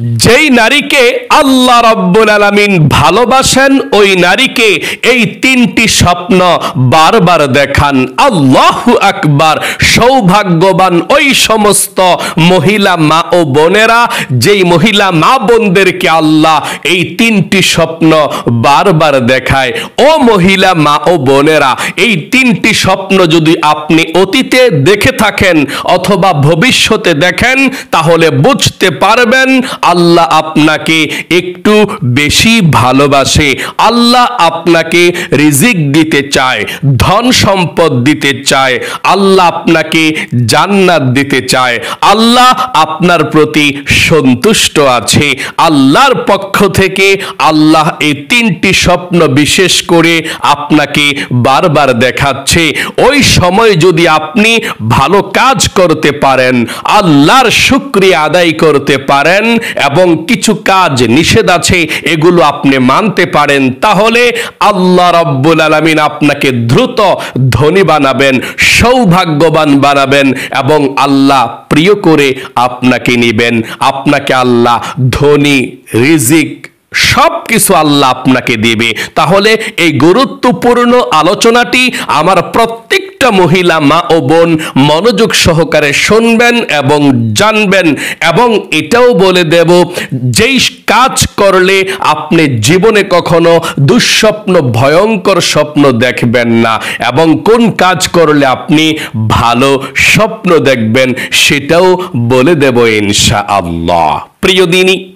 যেই নারীকে আল্লাহ রাব্বুল আলামিন ভালোবাসেন ওই নারীকে এই তিনটি স্বপ্ন বারবার দেখান। আল্লাহু আকবার। সৌভাগ্যবান ওই সমস্ত মহিলা মা ও বোনেরা, যেই মহিলা মা বোনদেরকে আল্লাহ এই তিনটি স্বপ্ন বারবার দেখায়। ও মহিলা মা ও বোনেরা, এই তিনটি স্বপ্ন যদি আপনি অতীতে দেখে থাকেন অথবা ভবিষ্যতে দেখেন তাহলে বুঝতে পারবেন আল্লাহ আপনাকে একটু বেশি ভালোবাসে। আল্লাহ আপনাকে রিজিক দিতে চায়, ধন সম্পদ দিতে চায়, আল্লাহ আপনাকে জান্নাত দিতে চায়, আল্লাহ আপনার প্রতি সন্তুষ্ট আছে। আল্লাহর পক্ষ থেকে আল্লাহ এই তিনটি স্বপ্ন বিশেষ করে আপনাকে বারবার দেখাচ্ছে। ওই সময় যদি আপনি ভালো কাজ করতে পারেন, আল্লাহর শুকরিয়া আদায় করতে পারেন এবং কিছু কাজ নিষেধ আছে এগুলো আপনি মানতে পারেন, তাহলে আল্লাহ রাব্বুল আলামিন আপনাকে দ্রুত ধনী বানাবেন, সৌভাগ্যবান বানাবেন এবং আল্লাহ প্রিয় করে আপনাকে নিবেন। আপনাকে আল্লাহ ধনী, রিজিক সব কিছু আল্লাহ আপনাকে দিবে। তাহলে এই গুরুত্বপূর্ণ আলোচনাটি আমার প্রত্যেকটা মহিলা মা ও বোন মনোযোগ সহকারে শুনবেন এবং জানবেন। এবং এটাও বলে দেব, যেই কাজ করলে আপনি জীবনে কখনো দুঃস্বপ্ন, ভয়ঙ্কর স্বপ্ন দেখবেন না এবং কোন কাজ করলে আপনি ভালো স্বপ্ন দেখবেন সেটাও বলে দেব ইনশাআল্লাহ। প্রিয় দিনী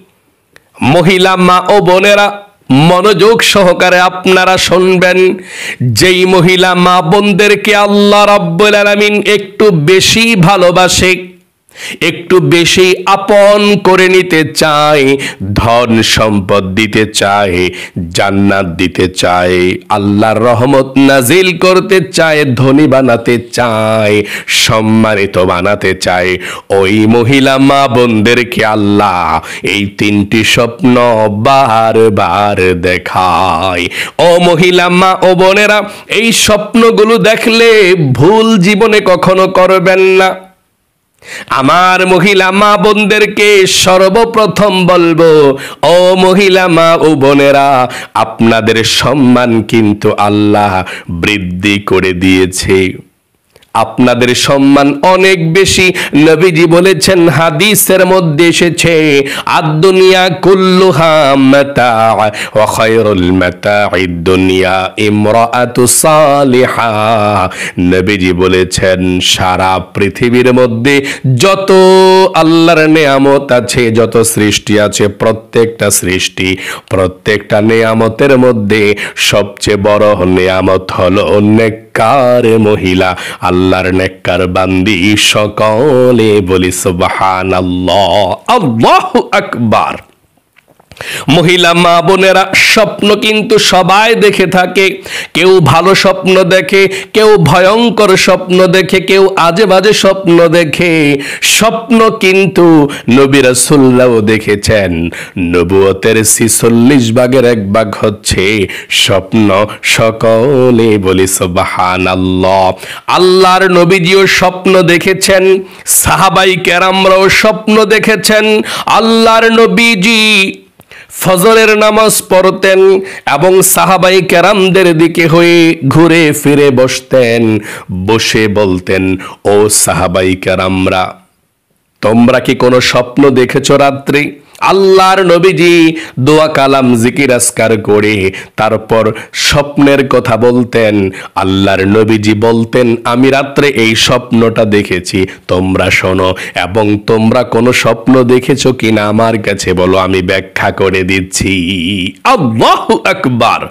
মহিলা মা ও বোনেরা, মনোযোগ সহকারে আপনারা শুনবেন। যেই মহিলা মা বোনদেরকে আল্লাহ রাব্বুল আলামিন একটু বেশি ভালোবাসে, একটু বেশি আপন করে নিতে চায়, ধন সম্পদ দিতে চায়, জান্নাত দিতে চায়, আল্লাহর রহমত নাজিল করতে চায়, ধনী বানাতে চায়, সম্মানিত বানাতে চায়, ওই মহিলা মা বোনদেরকে আল্লাহ এই তিনটি স্বপ্ন বারবার দেখায়। ও মহিলা মা ও বোনেরা, এই স্বপ্নগুলো দেখলে ভুল জীবনে কখনো করবেন না। আমার মহিলা মা বোনদেরকে সর্বপ্রথম বলবো, ও মহিলা মা ও বোনেরা, আপনাদের সম্মান কিন্তু আল্লাহ বৃদ্ধি করে দিয়েছে। আপনাদের সম্মান অনেক বেশি। নবীজি বলেছেন, হাদিসের মধ্যে এসেছে, আদ-দুনিয়া কুল্লুহা মাতা ওয়া খায়রুল মাতা'id দুনিয়া ইমরাআতু সালিহা। নবীজি বলেছেন, সারা পৃথিবীর মধ্যে যত আল্লাহর নেয়ামত আছে, যত সৃষ্টি আছে, প্রত্যেকটা নেয়ামতের মধ্যে সবচেয়ে বড় নেয়ামত হলো নেককার মহিলা, আল্লাহর নেককার বান্দি। সকলে বলি সুবহানাল্লাহ, আল্লাহু আকবার। মহিলা মা বোনেরা, স্বপ্ন কিন্তু সবাই দেখে থাকে। কেউ ভালো স্বপ্ন দেখে, কেউ ভয়ঙ্কর স্বপ্ন দেখে, কেউ আজে বাজে স্বপ্ন দেখে। স্বপ্ন কিন্তু নবী রাসূলরাও দেখেছেন। নবুয়তের ৪৬ ভাগের ১ ভাগ হচ্ছে স্বপ্ন। সকলে বলি সুবহানাল্লাহ। আল্লাহর নবীজিও স্বপ্ন দেখেছেন, সাহাবায়ে কেরামরাও স্বপ্ন দেখেছেন। আল্লাহর নবীজি ফজরের নামাজ পড়তেন এবং সাহাবায়ে কেরামদের দিকে হয়ে ঘুরে ফিরে বসতেন, বসে বলতেন, ও সাহাবায়ে কেরামরা, তোমরা কি কোনো স্বপ্ন দেখেছো রাত্রে? আল্লাহর নবীজি দোয়া কালাম জিকির আজকার করে তারপর স্বপ্নের কথা বলতেন। আল্লাহর নবীজি বলতেন, আমি রাত্রে এই স্বপ্নটা দেখেছি, তোমরা শোনো এবং তোমরা কোনো স্বপ্ন দেখেছো কিনা আমার কাছে বলো, আমি ব্যাখ্যা করে দিচ্ছি। আল্লাহু আকবার।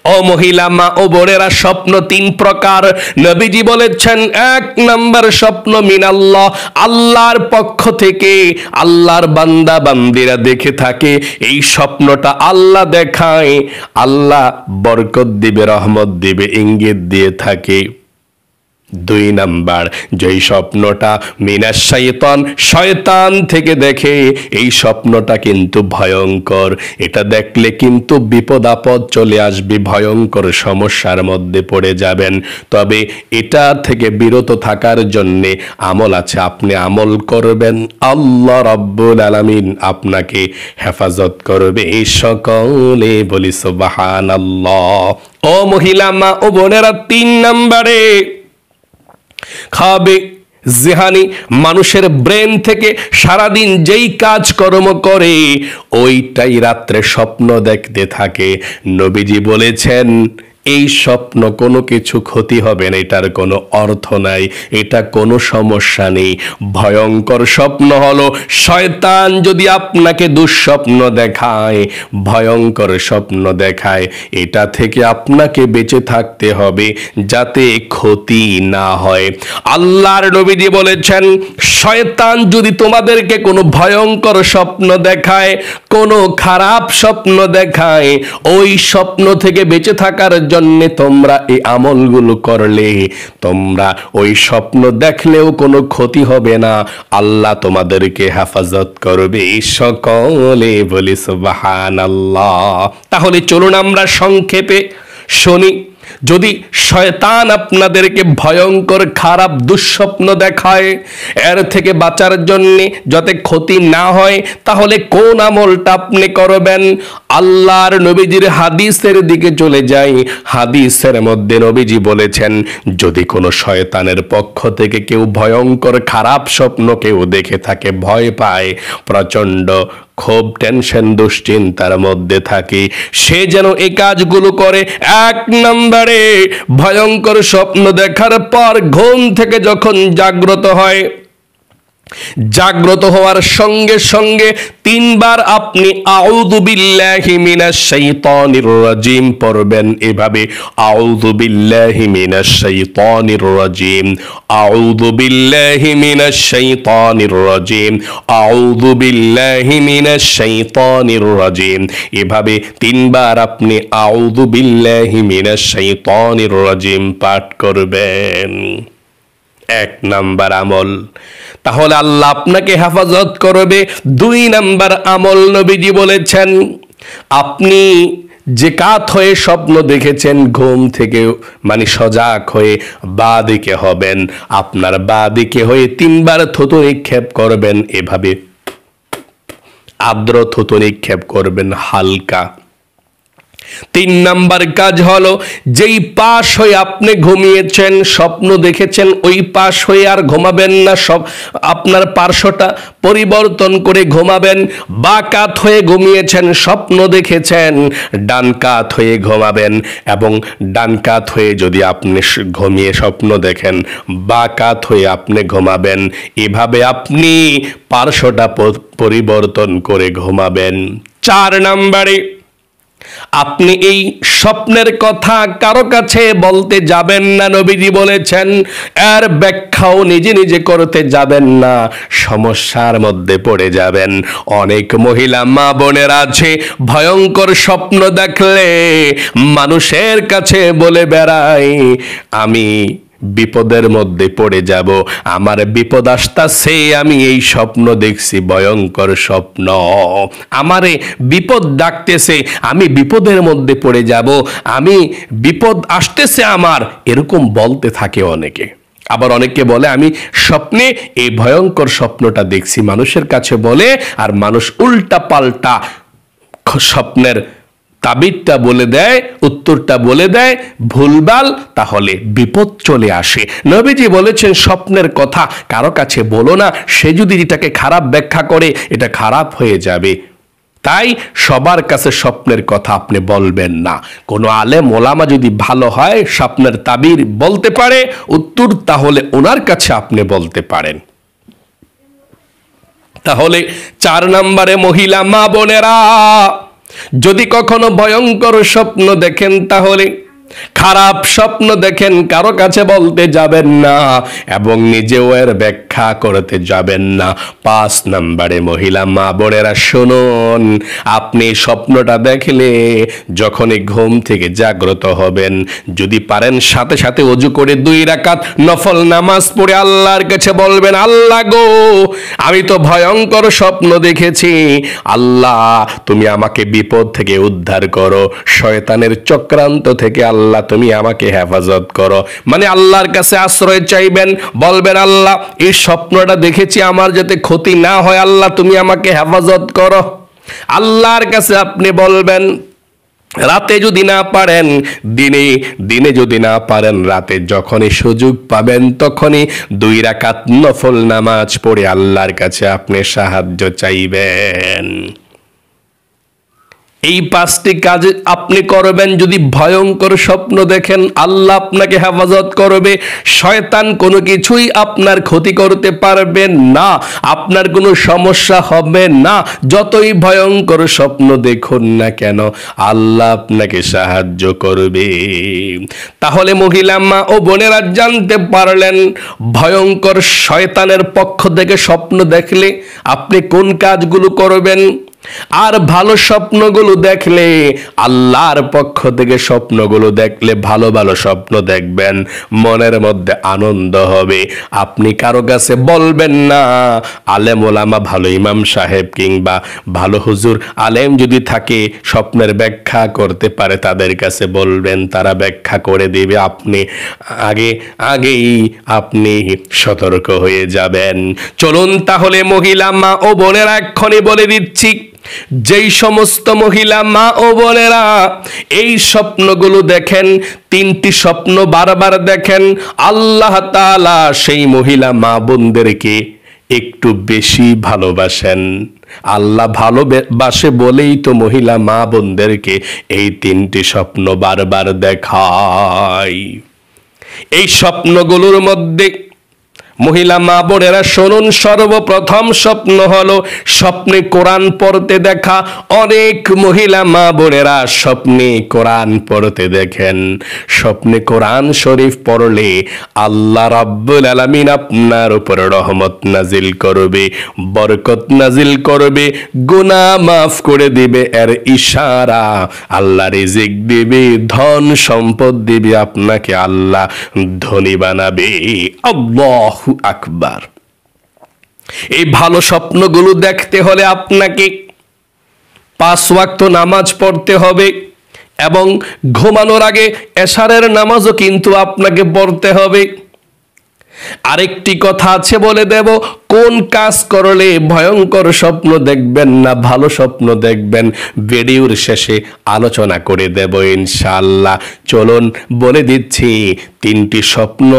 ও মহিলা মা ও বোনেরা, স্বপ্ন ৩ প্রকার। নবীজি বলেছেন, ১ নাম্বার স্বপ্ন মিনাল্লাহ, আল্লাহর পক্ষ থেকে আল্লাহর বান্দা বান্দিরা দেখে থাকে। এই স্বপ্নটা আল্লাহ দেখায়, আল্লাহ বরকত দিবে, রহমত দিবে, ইঙ্গিত দিয়ে থাকে। দুই নাম্বার, যেই স্বপ্নটা মিনাশ শাইতান, শয়তান থেকে দেখে, এই স্বপ্নটা কিন্তু ভয়ঙ্কর। এটা দেখলে কিন্তু বিপদ আপদ চলে আসবে, ভয়ঙ্কর সমস্যার মধ্যে পড়ে যাবেন। তবে এটা থেকে বিরত থাকার জন্যে আমল আছে, আপনি আমল করবেন, আল্লাহ রাব্বুল আলামিন আপনাকে হেফাজত করবে। এই সকলে বলি সুবহানাল্লাহ। ও মহিলা মা ও বোনেরা, 3 নম্বরে খাবে জেহানি, মানুষের ব্রেন থেকে সারাদিন যেই কাজকর্ম করে ওইটাই রাত্রে স্বপ্ন দেখতে থাকে। নবীজি বলেছেন এই স্বপ্ন কোনো কিছু ক্ষতি হবে না, এটার কোনো অর্থ নাই, এটা কোনো সমস্যা নেই। ভয়ঙ্কর স্বপ্ন হলো শয়তান যদি আপনাকে দুঃস্বপ্ন দেখায়, ভয়ঙ্কর স্বপ্ন দেখায়, এটা থেকে আপনাকে বেঁচে থাকতে হবে যাতে ক্ষতি না হয়। আল্লাহর নবীজি বলেছেন শয়তান যদি তোমাদেরকে কোনো ভয়ঙ্কর স্বপ্ন দেখায়, কোনো খারাপ স্বপ্ন দেখায়, ওই স্বপ্ন থেকে বেঁচে থাকার জন্য তোমরা এই আমলগুলো করলে তোমরা ওই স্বপ্ন দেখলেও কোনো ক্ষতি হবে না, আল্লাহ তোমাদেরকে হেফাজত করবে। সকলে বলি সুবহানাল্লাহ। তাহলে চলুন আমরা সংক্ষেপে শুনি। যদি শয়তান আপনাদেরকে ভয়ঙ্কর খারাপ দুঃস্বপ্ন দেখায়, এর থেকে বাঁচার জন্যে যাতে ক্ষতি না হয়, তাহলে কোন আমলটা আপনি করবেন? আল্লাহর নবীজির হাদিসের দিকে চলে যাই। হাদিসের মধ্যে নবীজি বলেছেন যদি কোনো শয়তানের পক্ষ থেকে কেউ ভয়ঙ্কর খারাপ স্বপ্ন কেউ দেখে থাকে, ভয় পায়, প্রচন্ড খুব টেনশন দুশ্চিন্তার মধ্যে থাকে, সে যেন এই কাজগুলো করে। 1 নম্বরে, ভয়ঙ্কর স্বপ্ন দেখার পর ঘুম থেকে যখন জাগ্রত হয়, জাগ্রত হওয়ার সঙ্গে সঙ্গে 3 বার আপনি আউযু বিল্লাহি মিনাশ শাইতানির রাজিম পড়বেন। এভাবে আউযু বিল্লাহি মিনাশ শাইতানির রাজিম, আউযু বিল্লাহি মিনাশ শাইতানির রাজিম, আউযু বিল্লাহি মিনাশ শাইতানির রাজিম। এভাবে 3 বার আপনি আউযু বিল্লাহি মিনাশ শাইতানির রাজিম পাঠ করবেন। 1 নাম্বার আমল। তাহলে আল্লাহ আপনাকে হেফাজত করবে। 2 নাম্বার আমল নবীজি বলেছেন আপনি যে কাত হয়ে স্বপ্ন দেখেছেন, ঘুম থেকে মানে সজাগ হয়ে বাঁ দিকে হবেন, আপনার বাঁ দিকে হয়ে 3 বার থুতু নিক্ষেপ করবেন। এভাবে আর্দ্র থুতু নিক্ষেপ করবেন হালকা। 3 নাম্বার কাজ হলো যেই পাশ হয়ে আপনি ঘুমিয়েছেন, স্বপ্ন দেখেছেন, ওই পাশ হয়ে আর ঘুমাবেন না, সব আপনার পার্শ্বটা পরিবর্তন করে ঘুমাবেন। বাঁ কাত হয়ে ঘুমিয়েছেন, স্বপ্ন দেখেছেন, ডান কাত হয়ে ঘুমাবেন। এবং ডান কাত হয়ে যদি আপনি ঘুমিয়ে স্বপ্ন দেখেন, বাঁ কাত হয়ে আপনি ঘুমাবেন। এভাবে আপনি পার্শ্বটা পরিবর্তন করে ঘুমাবেন। 4 নাম্বারে, আপনি এই স্বপ্নের কথা কারো কাছে বলতে যাবেন না। নবীজি বলেছেন এর ব্যাখ্যাও নিজে নিজে করতে যাবেন না, সমস্যার মধ্যে পড়ে যাবেন। অনেক মহিলা মা বোনের আছে ভয়ঙ্কর স্বপ্ন দেখলে মানুষের কাছে বলে বেড়ায় আমি বিপদের মধ্যে পড়ে যাব, আমার বিপদ আসতেছে, আমি এই স্বপ্ন দেখছি, ভয়ঙ্কর স্বপ্ন, আমারে বিপদ ডাকতেছে, আমি বিপদের মধ্যে পড়ে যাব, আমি বিপদ আসতেছে আমার, এরকম বলতে থাকে অনেকে। আবার অনেকে বলে আমি স্বপ্নে এই ভয়ঙ্কর স্বপ্নটা দেখছি, মানুষের কাছে বলে, আর মানুষ উল্টা পাল্টা স্বপ্নের তাবিরটা বলে দেয়, উত্তরটা বলে দেয় ভুলভাল, তাহলে বিপদ চলে আসে। নবীজি বলেছেন স্বপ্নের কথা কারো কাছে বলো না, সে যদি এটাকে খারাপ ব্যাখ্যা করে এটা খারাপ হয়ে যাবে। তাই সবার কাছে স্বপ্নের কথা আপনি বলবেন না। কোনো আলেম ওলামা যদি ভালো হয়, স্বপ্নের তাবির বলতে পারে উত্তর, তাহলে ওনার কাছে আপনি বলতে পারেন। তাহলে 4 নম্বরে মহিলা মা বোনেরা, যদি কখনো ভয়ঙ্কর স্বপ্ন দেখেন তাহলে খারাপ স্বপ্ন দেখেন কারো কাছে বলতে যাবেন না এবং নিজেও এর ব্যাখ্যা করতে যাবেন না। 5 নম্বরে মহিলা মা বোনেরা শুনুন, আপনি স্বপ্নটা দেখলে যখনই ঘুম থেকে জাগ্রত হবেন, যদি পারেন সাথে সাথে ওযু করে 2 রাকাত নফল নামাজ পড়ে আল্লাহর কাছে বলবেন, আল্লাহ গো, আমি তো ভয়ঙ্কর স্বপ্ন দেখেছি, আল্লাহ তুমি আমাকে বিপদ থেকে উদ্ধার করো, শয়তানের চক্রান্ত থেকে আল্লাহ তুমি আমাকে হেফাজত করো। মানে আল্লাহর কাছে আশ্রয় চাইবেন, বলবেন আল্লাহ এই স্বপ্নটা দেখেছি, আমার যাতে ক্ষতি না হয়, আল্লাহ তুমি আমাকে হেফাজত করো। আল্লাহর কাছে আপনি বলবেন। রাতে যদি না পারেন, দিনে যদি না পারেন, রাতে যখনই সুযোগ পাবেন তখনই 2 রাকাত নফল নামাজ পড়ে আল্লাহর কাছে আপনি সাহায্য চাইবেন। এই 5টি কাজ আপনি করবেন। যদি ভয়ঙ্কর স্বপ্ন দেখেন, আল্লাহ আপনাকে হেফাজত করবে, শয়তান কোনো কিছুই আপনার ক্ষতি করতে পারবে না, আপনার কোনো সমস্যা হবে না। যতই ভয়ঙ্কর স্বপ্ন দেখুন না কেন, আল্লাহ আপনাকে সাহায্য করবে। তাহলে মহিলা মা ও বোনেরা জানতে পারলেন, ভয়ঙ্কর শয়তানের পক্ষ থেকে স্বপ্ন দেখলে আপনি কোন কাজগুলো করবেন। আর ভালো স্বপ্নগুলো দেখলে, আল্লাহর পক্ষ থেকে স্বপ্নগুলো দেখলে ভালো ভালো স্বপ্ন দেখবেন, মনের মধ্যে আনন্দ হবে। আপনি কারো কাছে বলবেন না, আলেম ওলামা, ভালো ইমাম সাহেব কিংবা ভালো হুজুর আলেম যদি থাকে, স্বপ্নের ব্যাখ্যা করতে পারে, তাদের কাছে বলবেন, তারা ব্যাখ্যা করে দিবে। আপনি আগেই আপনি সতর্ক হয়ে যাবেন। চলুন তাহলে মহিলা মা ও বোনেরা এক্ষুনি বলে দিচ্ছি, যেই সমস্ত মহিলা মা ও বোনেরা এই স্বপ্নগুলো দেখেন, 3টি স্বপ্ন বারবার দেখেন, আল্লাহ তাআলা সেই মহিলা মা বোনদেরকে একটু বেশি ভালোবাসেন। আল্লাহ ভালোবাসে বলেই তো মহিলা মা বোনদেরকে এই 3টি স্বপ্ন বারবার দেখায়। এই স্বপ্নগুলোর মধ্যে মহিলা মা বোনেরা শুনুন, সর্বপ্রথম স্বপ্ন হলো স্বপ্নে কোরআন পড়তে দেখা। অনেক মহিলা মা বোনেরা স্বপ্নে কোরআন পড়তে দেখেন। স্বপ্নে কোরআন শরীফ পড়লে আল্লাহ রাব্বুল আলামিন আপনার উপর রহমত নাজিল করবে, বরকত নাজিল করবে, গুনাহ মাফ করে দিবে। এর ইশারা, আল্লাহ রিজিক দিবে, ধন সম্পদ দিবে, আপনাকে আল্লাহ ধনী বানাবে। আল্লাহু আকবার। এই ভালো স্বপ্নগুলো দেখতে হলে আপনাকে 5 ওয়াক্ত নামাজ পড়তে হবে এবং ঘুমানোর আগে এশারের নামাজও কিন্তু আপনাকে পড়তে হবে। আরেকটি কথা আছে, বলে দেব, কোন কাজ করলে ভয়ঙ্কর স্বপ্ন দেখবেন না ভালো স্বপ্ন দেখবেন, ভিডিওর শেষে আলোচনা করে দেব ইনশাআল্লাহ। চলুন বলে দিচ্ছি, 3টি স্বপ্ন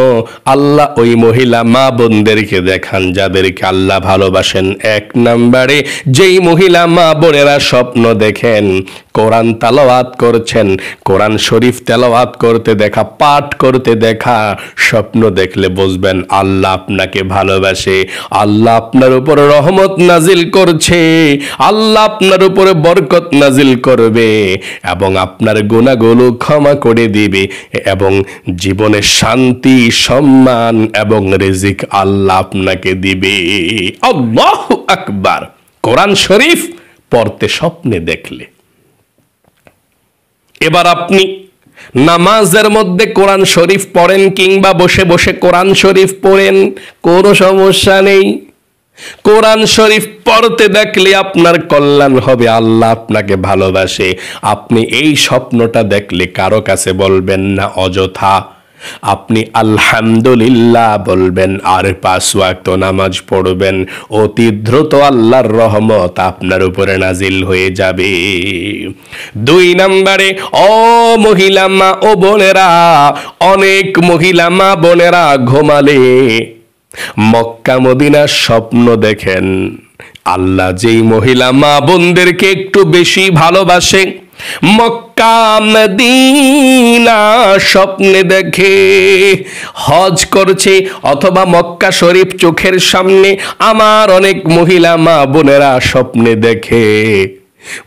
আল্লাহ ওই মহিলা মা বোনদেরকে দেখান যাদেরকে আল্লাহ ভালোবাসেন। 1 নম্বরে, যেই মহিলা মা বোনেরা স্বপ্ন দেখেন কোরআন তেলাওয়াত করছেন, কোরআন শরীফ তেলাওয়াত করতে দেখা, পাঠ করতে দেখা, স্বপ্ন দেখলে বুঝবেন আল্লাহ আপনাকে ভালোবাসে, আল্লাহ আপনার উপর রহমত নাজিল করছে, আল্লাহ আপনার উপরে বরকত নাজিল করবে এবং আপনার গুনাহগুলো ক্ষমা করে দিবে এবং জীবনে শান্তি, সম্মান এবং রিজিক আল্লাহ আপনাকে দিবে। আল্লাহু আকবার। কোরআন শরীফ পড়তে স্বপ্নে দেখলে, এবার আপনি নামাজের মধ্যে কোরআন শরীফ পড়েন কিংবা বসে বসে কোরআন শরীফ পড়েন, কোনো সমস্যা নেই। কোরআন শরীফ পড়তে দেখলে আপনার কল্যাণ হবে, আল্লাহ আপনাকে ভালোবাসে। আপনি এই স্বপ্নটা দেখলে কারো কাছে বলবেন না অযথা, আপনি আলহামদুলিল্লাহ বলবেন আর 5 ওয়াক্ত নামাজ পড়বেন। অতি দ্রুত আল্লাহর রহমত আপনার উপরে নাজিল হয়ে যাবে। 2 নম্বরে, ও মহিলা মা ও বোনেরা, অনেক মহিলা মা বোনেরা ঘুমালে মক্কা মদিনার স্বপ্ন দেখেন। আল্লাহ যেই মহিলা মা বোনদেরকে একটু বেশি ভালোবাসে, মক্কা মদিনা স্বপ্নে দেখে, হজ করছে অথবা মক্কা শরীফ চোখের সামনে আমার অনেক মহিলা মা বোনেরা স্বপ্নে দেখে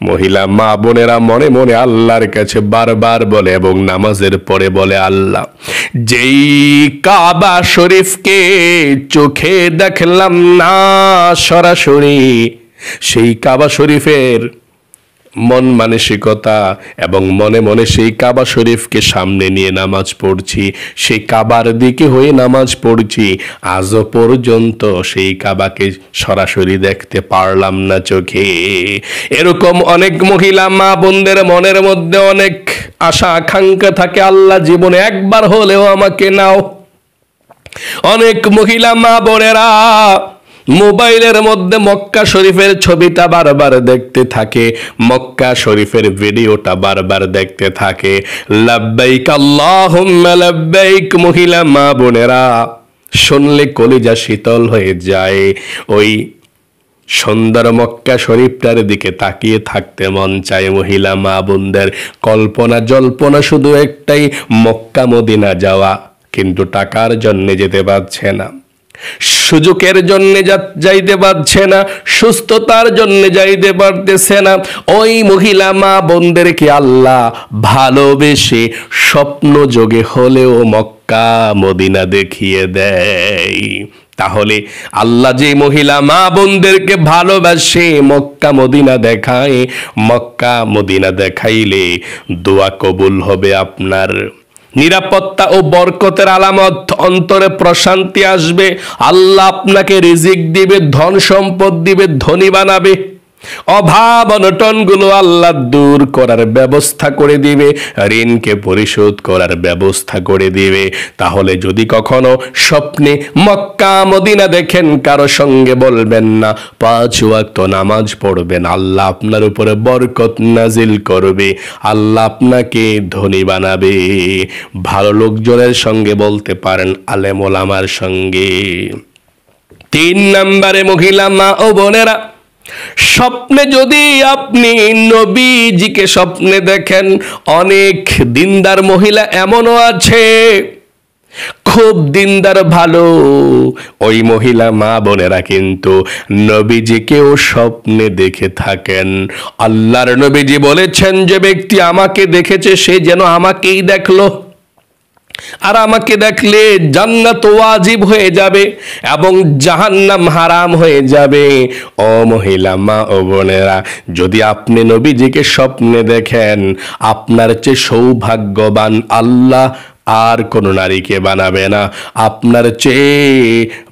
মহিলা মা বোনেরা মনে মনে আল্লাহর কাছে বারবার বলে এবং নামাজের পরে বলে, আল্লাহ, যেই কাবা শরীফকে চোখে দেখলাম না সরাসরি, সেই কাবা শরীফের মন মানসিকতা এবং মনে মনে সেই কাবা শরীফকে সামনে নিয়ে নামাজ পড়ছি, সেই কাবার দিকে হয়ে নামাজ পড়ছি, আজও পর্যন্ত সেই কাবাকে সরাসরি দেখতে পারলাম না চোখে। এরকম অনেক মহিলা মা বোনদের মনের মধ্যে অনেক আশা আকাঙ্ক্ষা থাকে, আল্লাহ জীবনে একবার হলেও আমাকে নাও। অনেক মহিলা মা বোনেরা মোবাইলের মধ্যে মক্কা শরীফের ছবিটা বারবার দেখতে থাকে, মক্কা শরীফের ভিডিওটা বারবার দেখতে থাকে। লাব্বাইক আল্লাহুম্মা লাব্বাইক মহিলা মা বোনেরা শুনলে কলিজা শীতল হয়ে যায়। ওই সুন্দর মক্কা শরীফটার দিকে তাকিয়ে থাকতে মন চায়। মহিলা মা বোনদের কল্পনা জল্পনা শুধু একটাই, মক্কা মদিনা যাওয়া, কিন্তু টাকার জন্য যেতে পারছে না, সুযোগের জন্য যাইতে পারছে না, সুস্থতার জন্য যাইতে পারতেছে না। ওই মহিলা মা বোনদেরকে আল্লাহ ভালোবেসে স্বপ্ন যোগে হলেও মক্কা মদিনা দেখিয়ে দেয়। তাহলে আল্লাহ যে মহিলা মা বোনদেরকে ভালোবাসে, মক্কা মদিনা দেখায়, মক্কা মদিনা দেখাইলে দোয়া কবুল হবে আপনার। নিরাপত্তা ও বরকতের আলামত, অন্তরে প্রশান্তি আসবে, আল্লাহ আপনাকে রিজিক দিবে, ধন সম্পদ দিবে, ধনী বানাবে, অভাব অনটনগুলো আল্লাহ দূর করার ব্যবস্থা করে দিবে, ঋণকে পরিশোধ করার ব্যবস্থা করে দিবে। তাহলে যদি কখনো স্বপ্নে মক্কা মদিনা দেখেন, কারো সঙ্গে বলবেন না, 5 ওয়াক্ত নামাজ পড়বেন, আল্লাহ আপনার উপরে বরকত নাজিল করবে, আল্লাহ আপনাকে ধনী বানাবে। ভালো লোকজনের সঙ্গে বলতে পারেন, আলেম ওলামার সঙ্গে। 3 নম্বরে মহিলা মা ও বোনেরা, স্বপ্নে যদি আপনি নবীজিকে স্বপ্নে দেখেন, অনেক দিনদার মহিলা এমনও আছে খুব দিনদার ভালো, ওই মহিলা মা বোনেরা কিন্তু নবীজিকেও স্বপ্নে দেখে থাকেন। আল্লাহর নবীজি বলেছেন, যে ব্যক্তি আমাকে দেখেছে সে যেন আমাকেই দেখলো, আর আমাকে দেখলে জান্নাত ওয়াজিব হয়ে যাবে এবং জাহান্নাম হারাম হয়ে যাবে। ও মহিলা মা ও বোনেরা, যদি আপনি নবীজিকে স্বপ্নে দেখেন, আপনার চেয়ে সৌভাগ্যবান আল্লাহ আর কোন নারীকে বানাবে না। আপনার চেয়ে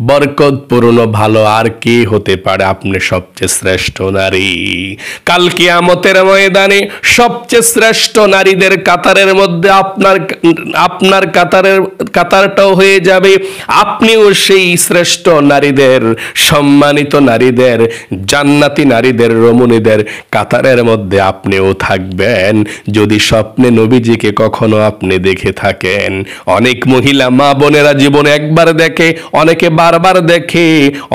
বরকতপূর্ণ ভালো আর কি হতে পারে? আপনি সবচেয়ে শ্রেষ্ঠ নারী। কাল কিয়ামতের ময়দানে সবচেয়ে শ্রেষ্ঠ নারীদের কাতারের মধ্যে আপনার কাতারটাও হয়ে যাবে। আপনিও সেই শ্রেষ্ঠ নারীদের, সম্মানিত নারীদের, জান্নাতি নারীদের, রমণীদের কাতারের মধ্যে আপনিও থাকবেন, যদি স্বপ্নে নবীজিকে কখনো আপনি দেখে থাকেন। অনেক মহিলা মা বোনেরা জীবনে একবার দেখে, অনেকে বারবার দেখে,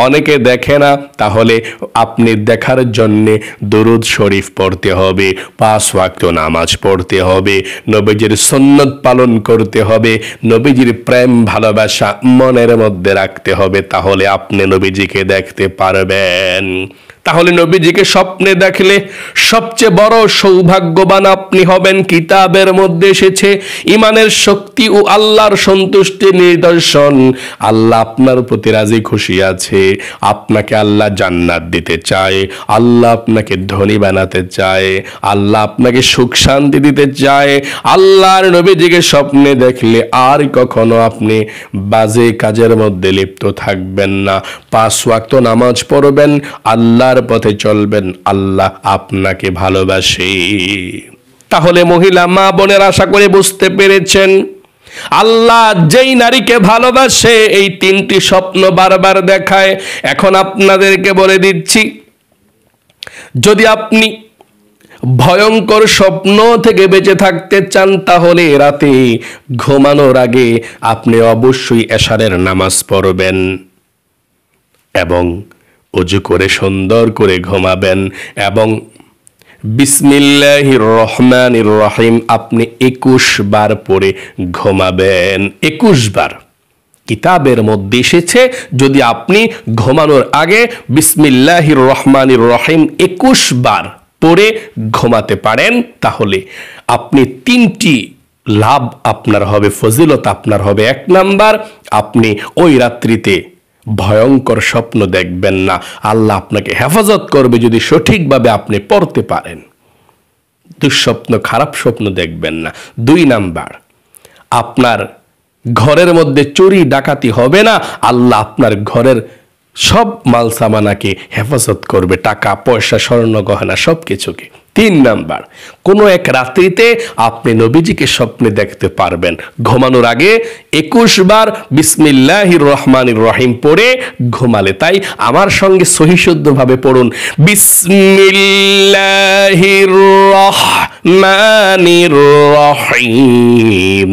অনেকে দেখে না। তাহলে আপনি দেখার জন্য দরুদ শরীফ পড়তে হবে, 5 ওয়াক্ত নামাজ পড়তে হবে, নবীজির সুন্নত পালন করতে হবে, নবীজির প্রেম ভালোবাসা মনের মধ্যে রাখতে হবে, তাহলে আপনি নবীজিকে দেখতে পারবেন। তাহলে নবীজিকে স্বপ্নে দেখলে সবচেয়ে বড় সৌভাগ্যবান আপনি হবেন। কিতাবের মধ্যে এসেছে, ঈমানের শক্তি ও আল্লাহর সন্তুষ্টির নিদর্শন, আল্লাহ আপনার প্রতি রাজি খুশি আছে, আপনাকে আল্লাহ জান্নাত দিতে চায়, আল্লাহ আপনাকে ধনী বানাতে চায়, আল্লাহ আপনাকে সুখ শান্তি দিতে চায়। আল্লাহর নবীজিকে স্বপ্নে দেখলে আর কখনো আপনি বাজে কাজের মধ্যে লিপ্ত থাকবেন না, 5 ওয়াক্ত নামাজ পড়বেন, আল্লাহর পথে চলবেন, আল্লাহ আপনাকে ভালোবাসে। তাহলে মহিলা মা বোনের আশা করে বুঝতে পেরেছেন, আল্লাহ যেই নারীকে ভালোবাসে এই 3টি স্বপ্ন বারবার দেখায়। এখন আপনাদেরকে বলে দিচ্ছি, যদি আপনি ভয়ঙ্কর স্বপ্ন থেকে বেঁচে থাকতে চান, তাহলে রাতে ঘুমানোর আগে আপনি অবশ্যই এশারের নামাজ পড়বেন এবং ওযু করে সুন্দর করে ঘুমাবেন এবং বিসমিল্লাহির রহমানির রহিম আপনি 21 বার পড়ে ঘুমাবেন। 21 বার। কিতাবের মধ্যে এসেছে, যদি আপনি ঘুমানোর আগে বিসমিল্লাহির রহমানির রহিম 21 বার পড়ে ঘুমাতে পারেন, তাহলে আপনি 3টি লাভ আপনার হবে, ফজিলত আপনার হবে। 1 নাম্বার, আপনি ওই রাত্রিতে ভয়ঙ্কর স্বপ্ন দেখবেন না, আল্লাহ আপনাকে হেফাজত করবে যদি সঠিকভাবে আপনি পড়তে পারেন। দুঃস্বপ্ন, খারাপ স্বপ্ন দেখবেন না। 2 নাম্বার, আপনার ঘরের মধ্যে চুরি ডাকাতি হবে না, আল্লাহ আপনার ঘরের সব মাল সামানাকে হেফাজত করবে, টাকা পয়সা স্বর্ণ গহনা সব কিছুকে। 3 নাম্বার, কোনো এক রাত্রিতে আপনি নবীজিকে স্বপ্নে দেখতে পারবেন। ঘুমানোর আগে 21 বার বিসমিল্লাহির রহমানির রহিম পড়ে ঘুমালে। তাই আমার সঙ্গে সহিশুদ্ধভাবে পড়ুন, বিসমিল্লাহির রহমানির রহিম।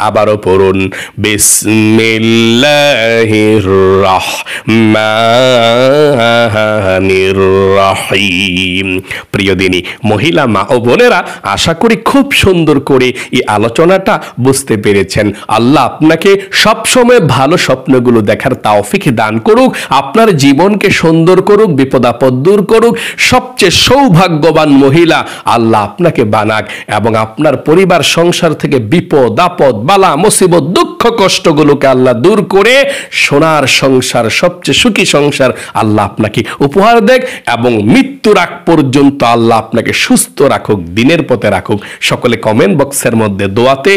আবারও পড়ুন, বিসমিল্লাহির রহমানির রহিম। প্রিয় দিনী মহিলা মা ও বোনেরা, আশা করি খুব সুন্দর করে এই আলোচনাটা বুঝতে পেরেছেন। আল্লাহ আপনাকে সবসময় ভালো স্বপ্নগুলো দেখার তৌফিক দান করুক, আপনার জীবনকে সুন্দর করুক, বিপদ আপদ দূর করুক। সবচেয়ে সৌভাগ্যবান মহিলা আল্লাহ আপনাকে বানাক এবং আপনার পরিবার সংসার থেকে বিপদ আপদ বালা মুসিবত দুঃখ কষ্টগুলোকে আল্লাহ দূর করে সোনার সংসার, সবচেয়ে সুখী সংসার আল্লাহ আপনাকে উপহার দেখ এবং মৃত্যুর আগ পর্যন্ত আল্লাহ আপনাকে সুস্থ রাখুক, দিনের পথে রাখুক। সকলে কমেন্ট বক্সের মধ্যে দোয়াতে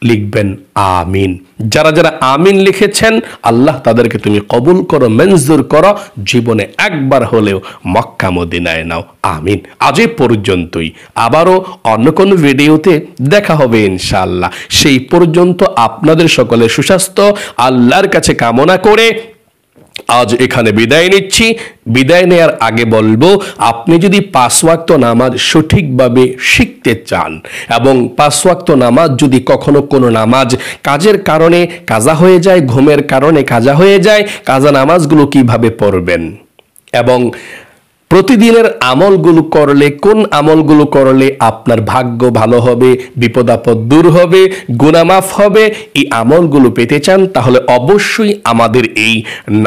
লিখবেন আমিন। যারা যারা আমিন লিখেছেন, আল্লাহ তাদেরকে তুমি কবুল করো, মঞ্জুর করো, জীবনে একবার হলেও মক্কা মদিনায় নাও। আমিন। আজ এ পর্যন্তই, আবারও অন্য কোনো ভিডিওতে দেখা হবে ইনশাআল্লাহ। সেই পর্যন্ত আপনাদের সকলের সুস্বাস্থ্য আল্লাহর কাছে কামনা করে আজ এখানে বিদায় নিচ্ছি। বিদায় নেওয়ার আগে বলবো, আপনি যদি 5 ওয়াক্ত নামাজ সঠিকভাবে শিখতে চান এবং 5 ওয়াক্ত নামাজ যদি কখনো কোনো নামাজ কাজের কারণে কাজা হয়ে যায়, ঘুমের কারণে কাজা হয়ে যায়, কাজা নামাজগুলো কিভাবে পড়বেন এবং প্রতিদিনের আমলগুলো করলে, কোন আমলগুলো করলে আপনার ভাগ্য ভালো হবে, বিপদ আপদ দূর হবে, গুনাহ মাফ হবে, এই আমলগুলো পেতে চান, তাহলে অবশ্যই আমাদের এই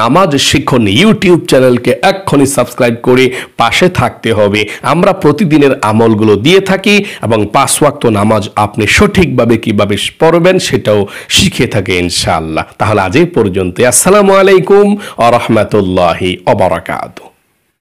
নামাজ শিখন ইউটিউব চ্যানেলকে এক্ষুনি সাবস্ক্রাইব করে পাশে থাকতে হবে। আমরা প্রতিদিনের আমলগুলো দিয়ে থাকি এবং 5 ওয়াক্ত নামাজ আপনি সঠিকভাবে কিভাবে পড়বেন সেটাও শিখে থাকে ইনশাআল্লাহ। তাহলে আজ এই পর্যন্ত। আসসালামু আলাইকুম ওয়া রাহমাতুল্লাহি ওয়া বারাকাতুহু।